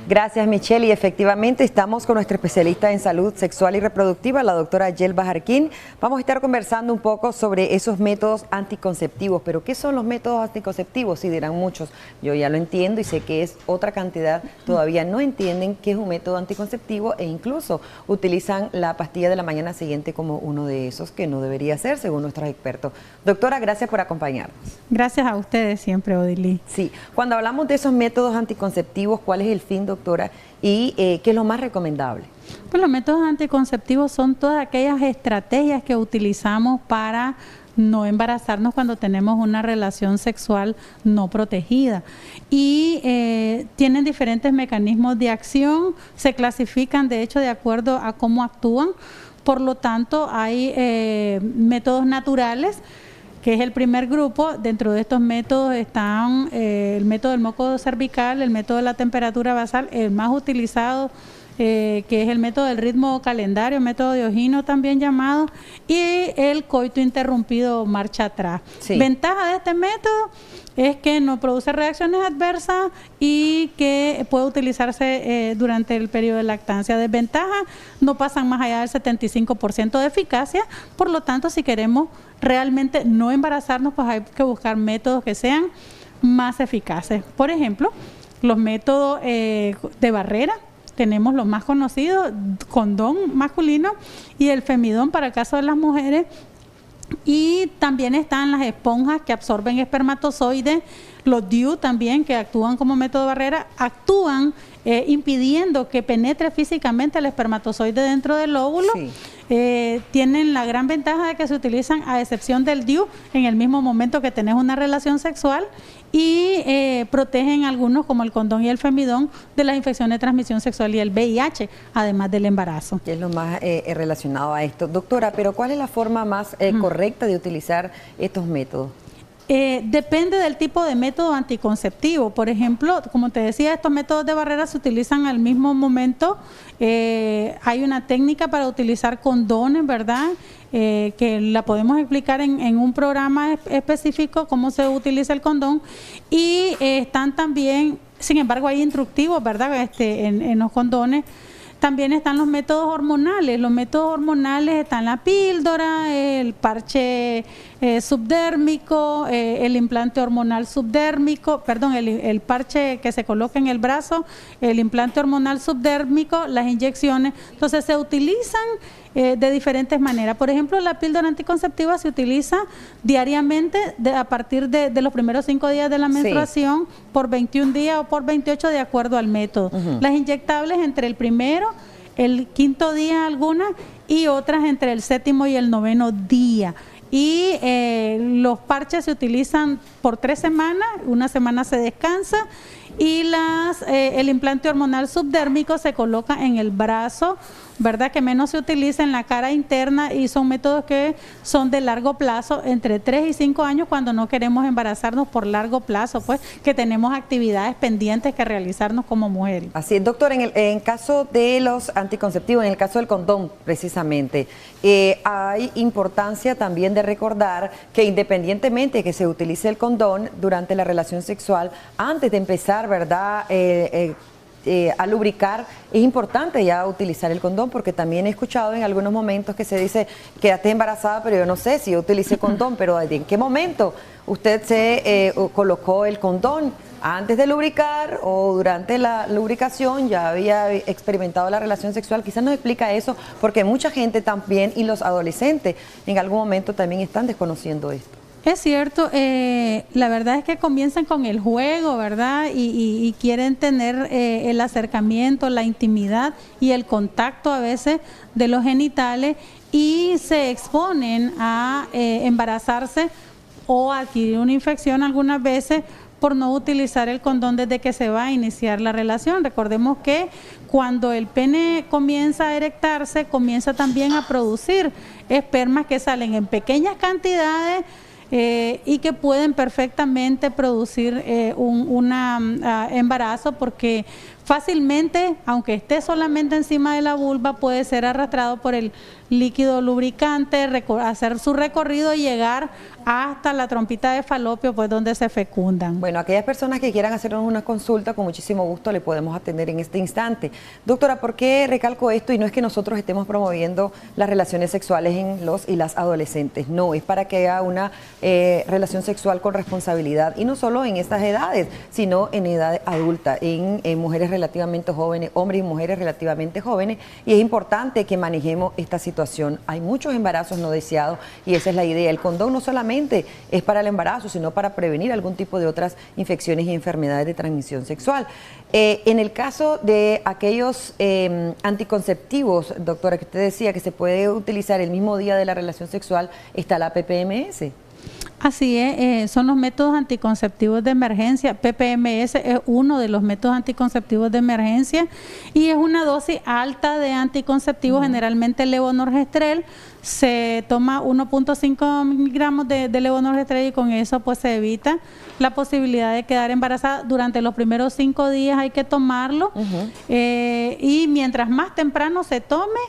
Gracias, Michelle. Y efectivamente estamos con nuestra especialista en salud sexual y reproductiva, la doctora Yelva Jarquín. Vamos a estar conversando un poco sobre esos métodos anticonceptivos. Pero, ¿qué son los métodos anticonceptivos? Sí, dirán muchos. Yo ya lo entiendo y sé que es otra cantidad. Todavía no entienden qué es un método anticonceptivo e incluso utilizan la pastilla de la mañana siguiente como uno de esos que no debería ser, según nuestros expertos. Doctora, gracias por acompañarnos. Gracias a ustedes siempre, Odilí. Sí, cuando hablamos de esos métodos anticonceptivos, ¿cuál es el fin, doctora? ¿Y qué es lo más recomendable? Pues los métodos anticonceptivos son todas aquellas estrategias que utilizamos para no embarazarnos cuando tenemos una relación sexual no protegida. Y tienen diferentes mecanismos de acción, se clasifican de hecho de acuerdo a cómo actúan. Por lo tanto, hay métodos naturales, que es el primer grupo. Dentro de estos métodos están el método del moco cervical, el método de la temperatura basal, el más utilizado, que es el método del ritmo calendario, método Diogino también llamado, y el coito interrumpido marcha atrás. Sí. Ventaja de este método es que no produce reacciones adversas y que puede utilizarse durante el periodo de lactancia. Desventaja, no pasan más allá del 75% de eficacia, por lo tanto, si queremos realmente no embarazarnos, pues hay que buscar métodos que sean más eficaces. Por ejemplo, los métodos de barrera. Tenemos los más conocidos, condón masculino y el femidón para el caso de las mujeres. Y también están las esponjas que absorben espermatozoides, los DIU también, que actúan como método de barrera, actúan impidiendo que penetre físicamente el espermatozoide dentro del óvulo. Sí. Tienen la gran ventaja de que se utilizan a excepción del DIU en el mismo momento que tenés una relación sexual y protegen algunos, como el condón y el femidón, de las infecciones de transmisión sexual y el VIH, además del embarazo. Es lo más relacionado a esto. Doctora, pero ¿cuál es la forma más correcta de utilizar estos métodos? Depende del tipo de método anticonceptivo. Por ejemplo, como te decía, estos métodos de barrera se utilizan al mismo momento. Hay una técnica para utilizar condones, ¿verdad? Que la podemos explicar en un programa específico, cómo se utiliza el condón. Y están también, sin embargo, hay instructivos, ¿verdad? En los condones. También están los métodos hormonales. Los métodos hormonales están la píldora, el parche subdérmico, el implante hormonal subdérmico, perdón, el parche que se coloca en el brazo, el implante hormonal subdérmico, las inyecciones. Entonces se utilizan de diferentes maneras. Por ejemplo, la píldora anticonceptiva se utiliza diariamente a partir de los primeros 5 días de la menstruación, sí, por 21 días o por 28 de acuerdo al método. Las inyectables entre el primero, el 5.º día algunas y otras entre el 7.º y el 9.º día. Y los parches se utilizan por 3 semanas, una semana se descansa y el implante hormonal subdérmico se coloca en el brazo, ¿verdad? Que menos se utiliza en la cara interna y son métodos que son de largo plazo, entre 3 y 5 años cuando no queremos embarazarnos por largo plazo, pues que tenemos actividades pendientes que realizarnos como mujeres. Así es, doctor, en caso de los anticonceptivos, en el caso del condón precisamente, hay importancia también de recordar que independientemente de que se utilice el condón durante la relación sexual, antes de empezar, ¿verdad?, a lubricar, es importante ya utilizar el condón, porque también he escuchado en algunos momentos que se dice, quédate embarazada, pero yo no sé si yo utilicé condón, pero ¿en qué momento usted se colocó el condón? ¿Antes de lubricar o durante la lubricación ya había experimentado la relación sexual? Quizás nos explica eso, porque mucha gente también, y los adolescentes en algún momento también están desconociendo esto. Es cierto, la verdad es que comienzan con el juego, ¿verdad? Y quieren tener el acercamiento, la intimidad y el contacto a veces de los genitales y se exponen a embarazarse o adquirir una infección algunas veces por no utilizar el condón desde que se va a iniciar la relación. Recordemos que cuando el pene comienza a erectarse, comienza también a producir espermas que salen en pequeñas cantidades y que pueden perfectamente producir un embarazo, porque fácilmente, aunque esté solamente encima de la vulva, puede ser arrastrado por el líquido lubricante, hacer su recorrido y llegar hasta la trompita de falopio, pues donde se fecundan. Bueno, aquellas personas que quieran hacernos una consulta, con muchísimo gusto le podemos atender en este instante. Doctora, ¿por qué recalco esto? Y no es que nosotros estemos promoviendo las relaciones sexuales en los y las adolescentes, no, es para que haya una relación sexual con responsabilidad, y no solo en estas edades, sino en edad adulta, en mujeres relativamente jóvenes, hombres y mujeres relativamente jóvenes, y es importante que manejemos esta situación. Hay muchos embarazos no deseados y esa es la idea. El condón no solamente es para el embarazo, sino para prevenir algún tipo de otras infecciones y enfermedades de transmisión sexual. En el caso de aquellos anticonceptivos, doctora, que usted decía que se puede utilizar el mismo día de la relación sexual, está la PPMS. Así es, son los métodos anticonceptivos de emergencia. PPMS es uno de los métodos anticonceptivos de emergencia y es una dosis alta de anticonceptivos, generalmente el levonorgestrel. Se toma 1.5 miligramos de levonorgestrel y con eso pues se evita la posibilidad de quedar embarazada. Durante los primeros 5 días hay que tomarlo y mientras más temprano se tome,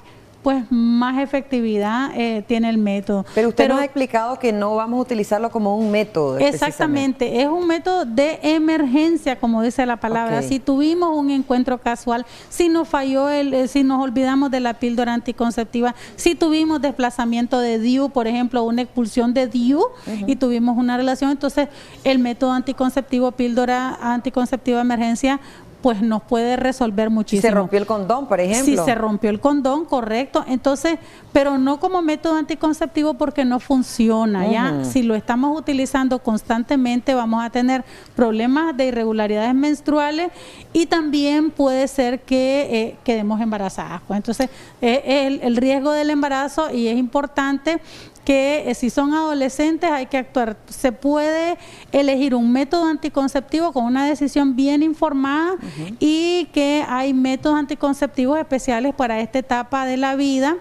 pues más efectividad tiene el método. Pero usted nos ha explicado que no vamos a utilizarlo como un método. Exactamente, es un método de emergencia, como dice la palabra. Si tuvimos un encuentro casual, si nos falló si nos olvidamos de la píldora anticonceptiva, si tuvimos desplazamiento de DIU, por ejemplo, una expulsión de DIU y tuvimos una relación, entonces el método anticonceptivo, píldora anticonceptiva de emergencia, pues nos puede resolver muchísimo. Si se rompió el condón, por ejemplo. Si se rompió el condón, correcto. Entonces, pero no como método anticonceptivo porque no funciona, ¿ya? Si lo estamos utilizando constantemente, vamos a tener problemas de irregularidades menstruales y también puede ser que quedemos embarazadas. Pues entonces, el riesgo del embarazo, y es importante que si son adolescentes hay que actuar. Se puede elegir un método anticonceptivo con una decisión bien informada y que hay métodos anticonceptivos especiales para esta etapa de la vida.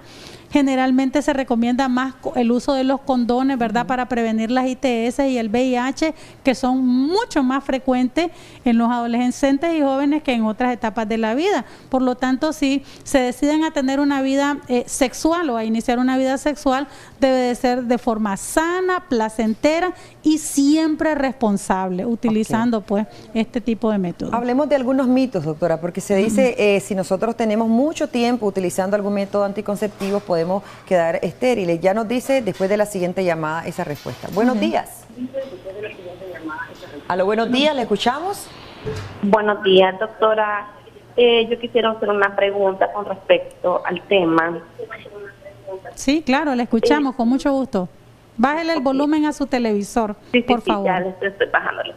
Generalmente se recomienda más el uso de los condones, ¿verdad? Para prevenir las ITS y el VIH, que son mucho más frecuentes en los adolescentes y jóvenes que en otras etapas de la vida. Por lo tanto, si se deciden a tener una vida sexual o a iniciar una vida sexual, debe de ser de forma sana, placentera y siempre responsable, utilizando pues este tipo de métodos. Hablemos de algunos mitos, doctora, porque se dice si nosotros tenemos mucho tiempo utilizando algún método anticonceptivo, podemos quedar estériles. Ya nos dice después de la siguiente llamada esa respuesta. Buenos días. Aló, buenos días, ¿le escuchamos? Buenos días, doctora. Yo quisiera hacer una pregunta con respecto al tema. Sí, claro, le escuchamos con mucho gusto. Bájele el volumen a su televisor, por favor. Ya le estoy bajándole.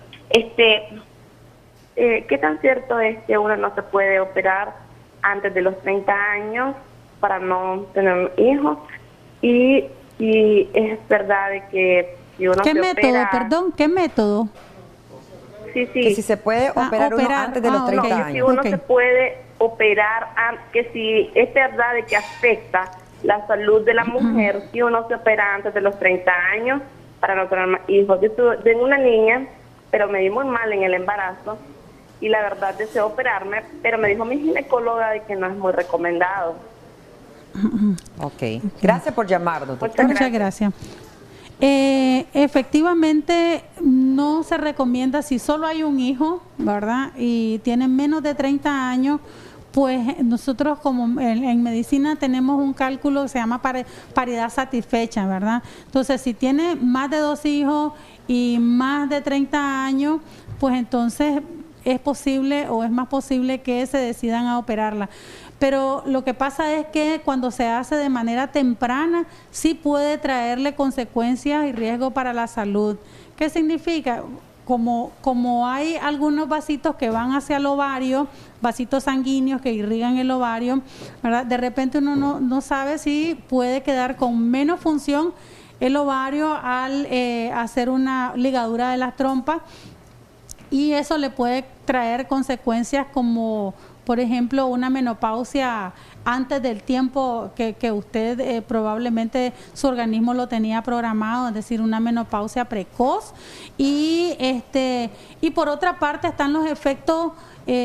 ¿Qué tan cierto es que uno no se puede operar antes de los 30 años para no tener hijos? Y es verdad de que si uno ¿Qué se método, opera, perdón? ¿Qué método? Que si se puede operar uno antes de los 30 años. Si uno se puede operar, que si es verdad de que afecta la salud de la mujer, si uno se opera antes de los 30 años para no tener más hijos. Yo tengo una niña, pero me di muy mal en el embarazo y la verdad deseo operarme, pero me dijo mi ginecóloga de que no es muy recomendado. Ok, gracias por llamarnos, doctora. Muchas gracias. Efectivamente no se recomienda si solo hay un hijo, ¿verdad? Y tienen menos de 30 años, pues nosotros como en medicina tenemos un cálculo que se llama paridad satisfecha, ¿verdad? Entonces si tiene más de 2 hijos y más de 30 años, pues entonces es posible o es más posible que se decidan a operarla. Pero lo que pasa es que cuando se hace de manera temprana, sí puede traerle consecuencias y riesgo para la salud. ¿Qué significa? Como hay algunos vasitos que van hacia el ovario, vasitos sanguíneos que irrigan el ovario, ¿verdad? De repente uno no sabe si puede quedar con menos función el ovario al hacer una ligadura de las trompas, y eso le puede traer consecuencias como, por ejemplo, una menopausia antes del tiempo que usted probablemente su organismo lo tenía programado, es decir, una menopausia precoz. Y por otra parte están los efectos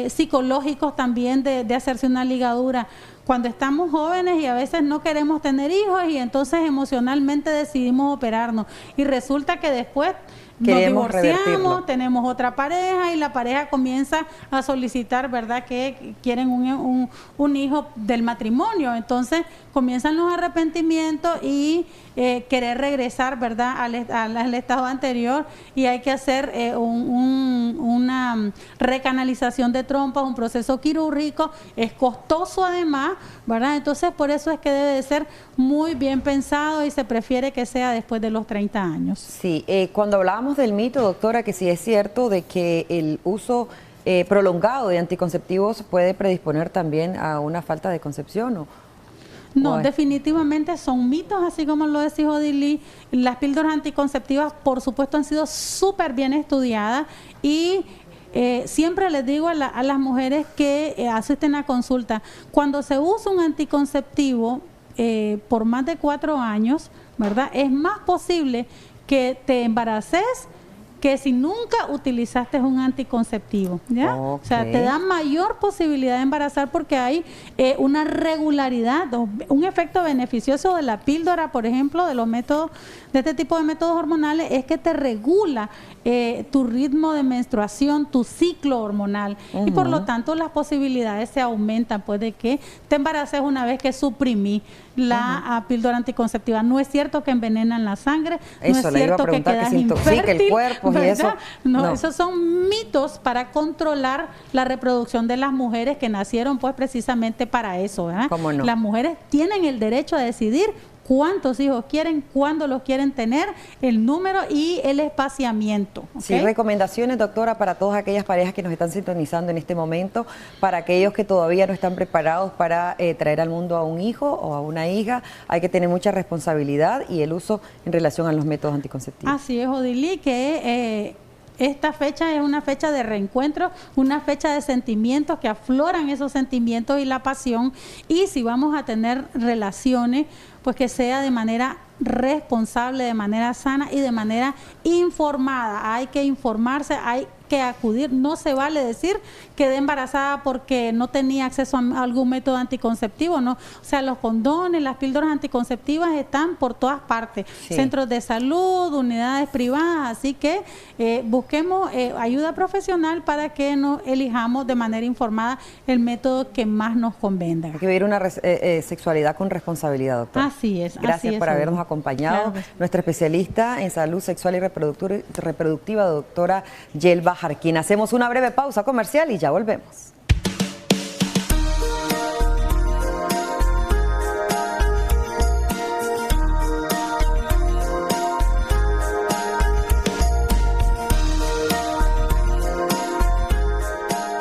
psicológicos también de hacerse una ligadura. Cuando estamos jóvenes y a veces no queremos tener hijos y entonces emocionalmente decidimos operarnos y resulta que después nos divorciamos, tenemos otra pareja y la pareja comienza a solicitar, ¿verdad?, que quieren un hijo del matrimonio. Entonces comienzan los arrepentimientos y querer regresar, ¿verdad?, al estado anterior, y hay que hacer una recanalización de trompas, un proceso quirúrgico, es costoso además, ¿verdad? Entonces por eso es que debe de ser muy bien pensado y se prefiere que sea después de los 30 años. Sí, cuando hablábamos del mito, doctora, que sí es cierto de que el uso prolongado de anticonceptivos puede predisponer también a una falta de concepción, ¿o? No, definitivamente son mitos, así como lo decía Odilí. Las píldoras anticonceptivas, por supuesto, han sido súper bien estudiadas y siempre les digo a las mujeres que asisten a consulta, cuando se usa un anticonceptivo por más de 4 años, ¿verdad?, es más posible que te embaraces que si nunca utilizaste un anticonceptivo, ¿ya? Okay. O sea, te da mayor posibilidad de embarazar porque hay una regularidad, un efecto beneficioso de la píldora, por ejemplo, de los métodos, de este tipo de métodos hormonales, es que te regula tu ritmo de menstruación, tu ciclo hormonal, y por lo tanto las posibilidades se aumentan, pues, de que te embaraces una vez que suprimí la píldora anticonceptiva. No es cierto que envenenan la sangre, eso, no es cierto que quedas infértil, el cuerpo y eso. No, esos son mitos para controlar la reproducción de las mujeres que nacieron pues precisamente para eso, ¿verdad? ¿Cómo no? Las mujeres tienen el derecho a decidir cuántos hijos quieren, cuándo los quieren tener, el número y el espaciamiento. ¿Okay? Sí, recomendaciones, doctora, para todas aquellas parejas que nos están sintonizando en este momento, para aquellos que todavía no están preparados para traer al mundo a un hijo o a una hija, hay que tener mucha responsabilidad y el uso en relación a los métodos anticonceptivos. Así es, Odilí, que esta fecha es una fecha de reencuentro, una fecha de sentimientos, que afloran esos sentimientos y la pasión, y si vamos a tener relaciones, pues que sea de manera responsable, de manera sana y de manera informada. Hay que informarse, hay que acudir, no se vale decir quedé embarazada porque no tenía acceso a algún método anticonceptivo, no. O sea, los condones, las píldoras anticonceptivas están por todas partes, sí. Centros de salud, unidades privadas, así que busquemos ayuda profesional para que nos elijamos de manera informada el método que más nos convenga. Hay que vivir una sexualidad con responsabilidad, doctora. Así es. Gracias por habernos acompañado. Claro. Nuestra especialista en salud sexual y reproductiva, doctora Yelva Jarquín. Hacemos una breve pausa comercial y ya volvemos.